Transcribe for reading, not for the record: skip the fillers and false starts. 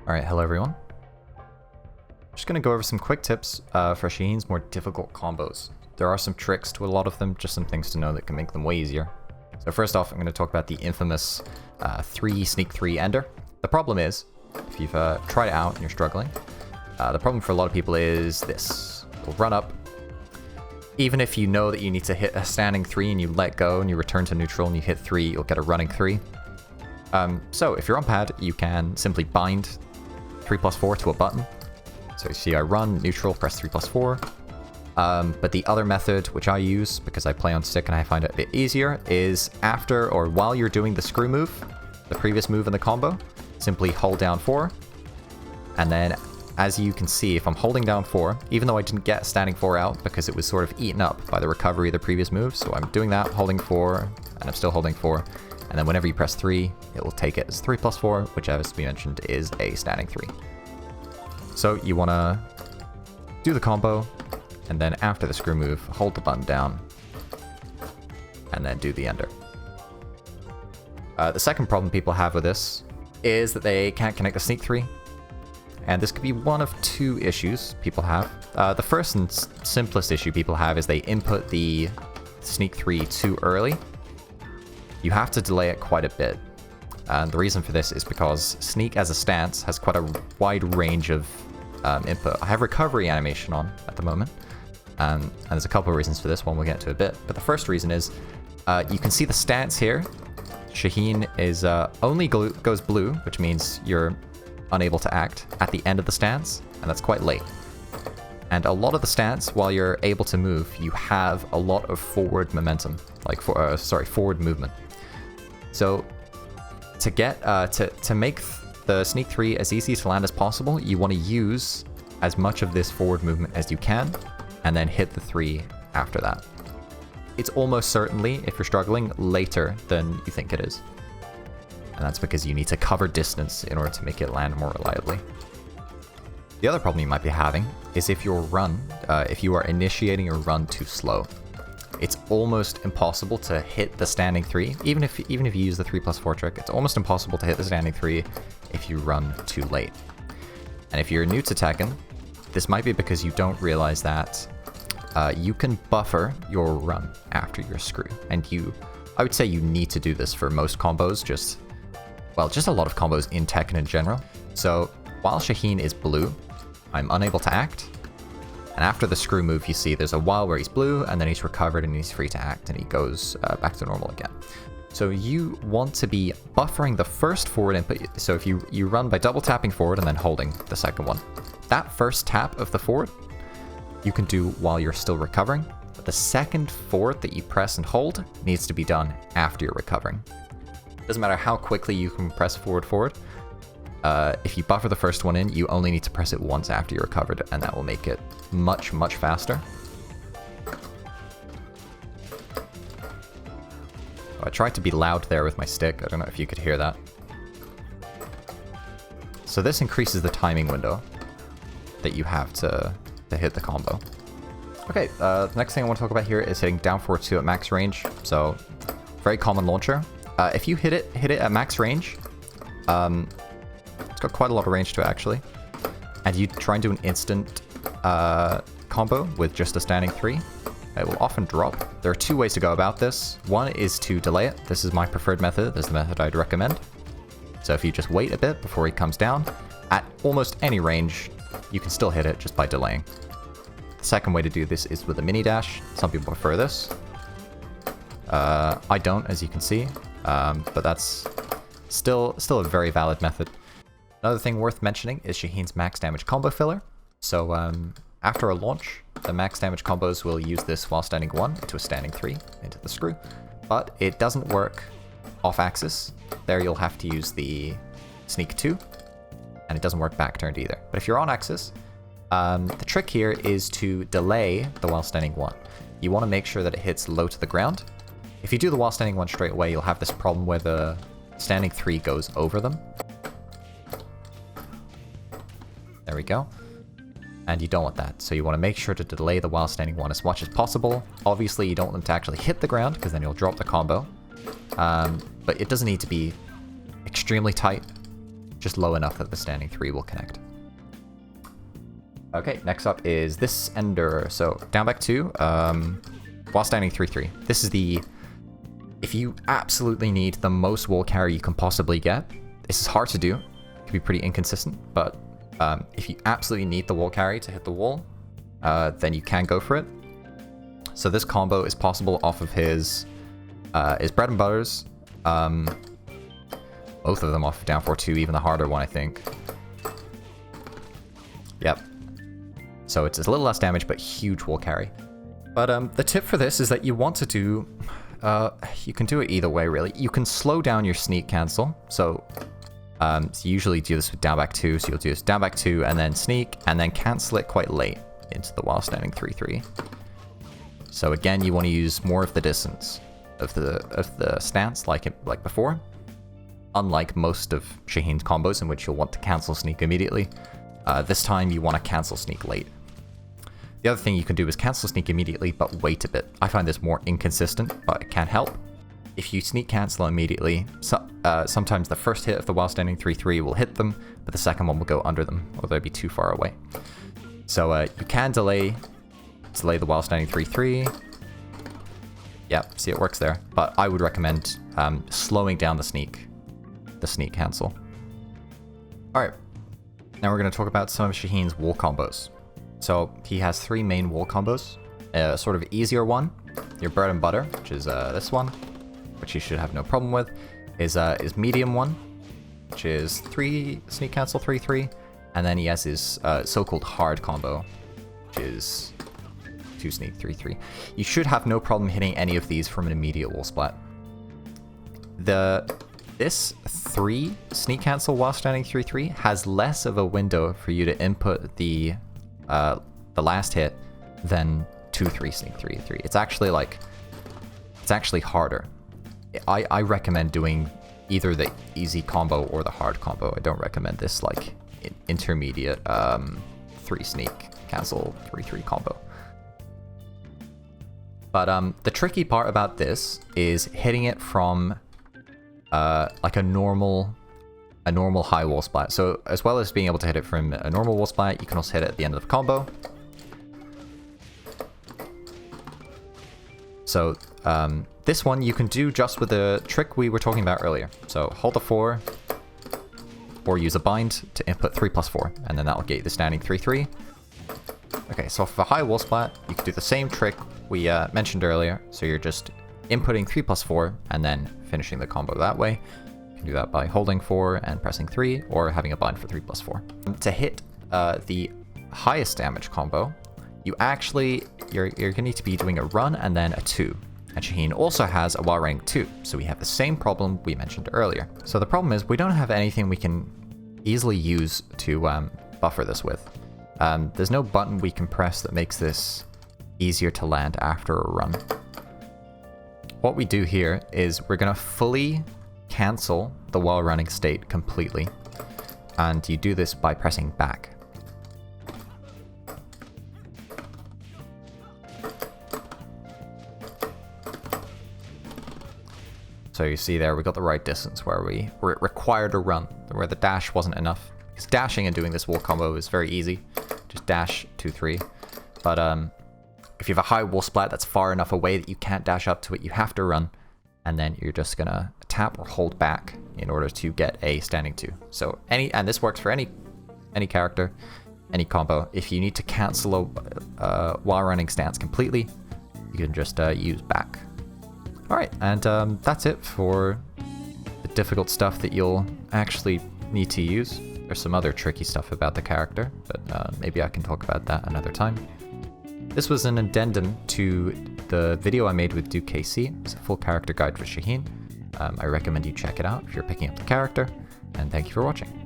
Alright, hello everyone. Just gonna go over some quick tips for Shaheen's more difficult combos. There are some tricks to a lot of them, just some things to know that can make them way easier. So first off, I'm gonna talk about the infamous sneak 3 ender. The problem is, if you've tried it out and you're struggling, the problem for a lot of people is this. You'll run up, even if you know that you need to hit a standing 3 and you let go and you return to neutral and you hit 3, you'll get a running 3. So if you're on pad, you can simply bind 3+4 to a button. So you see I run, neutral, press 3+4. But the other method, which I use because I play on stick and I find it a bit easier, is after or while you're doing the screw move, the previous move in the combo, simply hold down 4. And then as you can see, if I'm holding down 4, even though I didn't get standing 4 out because it was sort of eaten up by the recovery of the previous move, so I'm doing that, holding 4, and I'm still holding 4. And then whenever you press 3, it will take it as 3+4, which as we mentioned is a standing 3. So you want to do the combo, and then after the screw move, hold the button down, and then do the ender. The second problem people have with this is that they can't connect the sneak 3. And this could be one of two issues people have. The first and simplest issue people have is they input the sneak 3 too early. You have to delay it quite a bit. And the reason for this is because sneak as a stance has quite a wide range of input. I have recovery animation on at the moment. And there's a couple of reasons for this, one we'll get to a bit. But the first reason is you can see the stance here. Shaheen is only goes blue, which means you're unable to act at the end of the stance, and that's quite late. And a lot of the stance, while you're able to move, you have a lot of forward momentum, like forward movement. So to get to make the sneak 3 as easy to land as possible, you want to use as much of this forward movement as you can, and then hit the 3 after that. It's almost certainly, if you're struggling, later than you think it is. And that's because you need to cover distance in order to make it land more reliably. The other problem you might be having is if your run, if you are initiating your run too slow. It's almost impossible to hit the standing 3, even if you use the 3+4 trick, it's almost impossible to hit the standing 3 if you run too late. And if you're new to Tekken, this might be because you don't realize that you can buffer your run after your screw. And I would say you need to do this for most combos, just a lot of combos in Tekken in general. So while Shaheen is blue, I'm unable to act. And after the screw move, you see there's a while where he's blue, and then he's recovered and he's free to act, and he goes back to normal again. So you want to be buffering the first forward input. So if you run by double tapping forward and then holding the second one. That first tap of the forward, you can do while you're still recovering. But the second forward that you press and hold needs to be done after you're recovering. Doesn't matter how quickly you can press forward. If you buffer the first one in, you only need to press it once after you're recovered, and that will make it much, much faster. I tried to be loud there with my stick. I don't know if you could hear that. So this increases the timing window that you have to hit the combo. Okay, the next thing I want to talk about here is hitting down forward 2 at max range. So very common launcher. If you hit it at max range, it's got quite a lot of range to it actually, and you try and do an instant combo with just a standing 3, it will often drop. There are two ways to go about this. One is to delay it. This is my preferred method. This is the method I'd recommend. So if you just wait a bit before he comes down, at almost any range, you can still hit it just by delaying. The second way to do this is with a mini dash. Some people prefer this. I don't, as you can see, but that's still a very valid method. Another thing worth mentioning is Shaheen's max damage combo filler. So after a launch, the max damage combos will use this while standing 1 into a standing 3 into the screw. But it doesn't work off axis. There you'll have to use the sneak 2, and it doesn't work back turned either. But if you're on axis, the trick here is to delay the while standing 1. You want to make sure that it hits low to the ground. If you do the while standing 1 straight away, you'll have this problem where the standing 3 goes over them. There we go. And you don't want that, so you want to make sure to delay the while standing 1 as much as possible. Obviously, you don't want them to actually hit the ground, because then you'll drop the combo. But it doesn't need to be extremely tight. just low enough that the standing 3 will connect. Okay, next up is this ender. So down back 2, while standing 3-3. This is the... If you absolutely need the most wall carry you can possibly get, this is hard to do. It can be pretty inconsistent, but if you absolutely need the wall carry to hit the wall, then you can go for it. So this combo is possible off of his bread and butters. Both of them off down 4-2, even the harder one, I think. Yep. So it's a little less damage, but huge wall carry. But the tip for this is that you want to do... you can do it either way, really. You can slow down your sneak cancel. So you usually do this with down back 2. So you'll do this down back 2 and then sneak and then cancel it quite late into the while standing 3-3. So again, you want to use more of the distance of the stance like before. Unlike most of Shaheen's combos in which you'll want to cancel sneak immediately, this time you want to cancel sneak late. The other thing you can do is cancel sneak immediately, but wait a bit. I find this more inconsistent, but it can help. If you sneak cancel immediately, sometimes the first hit of the while standing 3-3 will hit them, but the second one will go under them, or they'll be too far away. So you can delay the while standing 3-3. Yep, see, it works there. But I would recommend slowing down the sneak cancel. Alright, now we're going to talk about some of Shaheen's wall combos. So he has 3 main wall combos. A sort of easier one, your bread and butter, which is this one, which you should have no problem with, is medium one, which is 3 sneak cancel 3-3, and then he has his so-called hard combo, which is 2 sneak 3-3. You should have no problem hitting any of these from an immediate wall splat. This 3 sneak cancel while standing 3-3 has less of a window for you to input the last hit than 2-3 sneak 3-3. It's actually harder. I recommend doing either the easy combo or the hard combo. I don't recommend this like intermediate 3 sneak cancel 3-3 combo. But the tricky part about this is hitting it from like a normal high wall splat. So as well as being able to hit it from a normal wall splat, you can also hit it at the end of the combo. So this one you can do just with the trick we were talking about earlier. So hold the 4, or use a bind to input 3+4, and then that'll get you the standing 3-3. Okay, so for high wall splat, you can do the same trick we mentioned earlier. So you're just inputting 3+4 and then finishing the combo that way. You can do that by holding 4 and pressing 3, or having a bind for 3+4. To hit the highest damage combo, you're gonna need to be doing a run and then a 2. And Shaheen also has a while running 2, so we have the same problem we mentioned earlier. So the problem is we don't have anything we can easily use to buffer this with. There's no button we can press that makes this easier to land after a run. What we do here is we're gonna fully cancel the while running state completely, and you do this by pressing back. So you see there, we got the right distance where it required a run, where the dash wasn't enough. Because dashing and doing this wall combo is very easy. Just dash 2-3. But if you have a high wall splat that's far enough away that you can't dash up to it, you have to run. And then you're just gonna tap or hold back in order to get a standing 2. So and this works for any character, any combo. If you need to cancel a while running stance completely, you can just use back. Alright, and that's it for the difficult stuff that you'll actually need to use. There's some other tricky stuff about the character, but maybe I can talk about that another time. This was an addendum to the video I made with DukeKC. It's a full character guide for Shaheen. I recommend you check it out if you're picking up the character, and thank you for watching.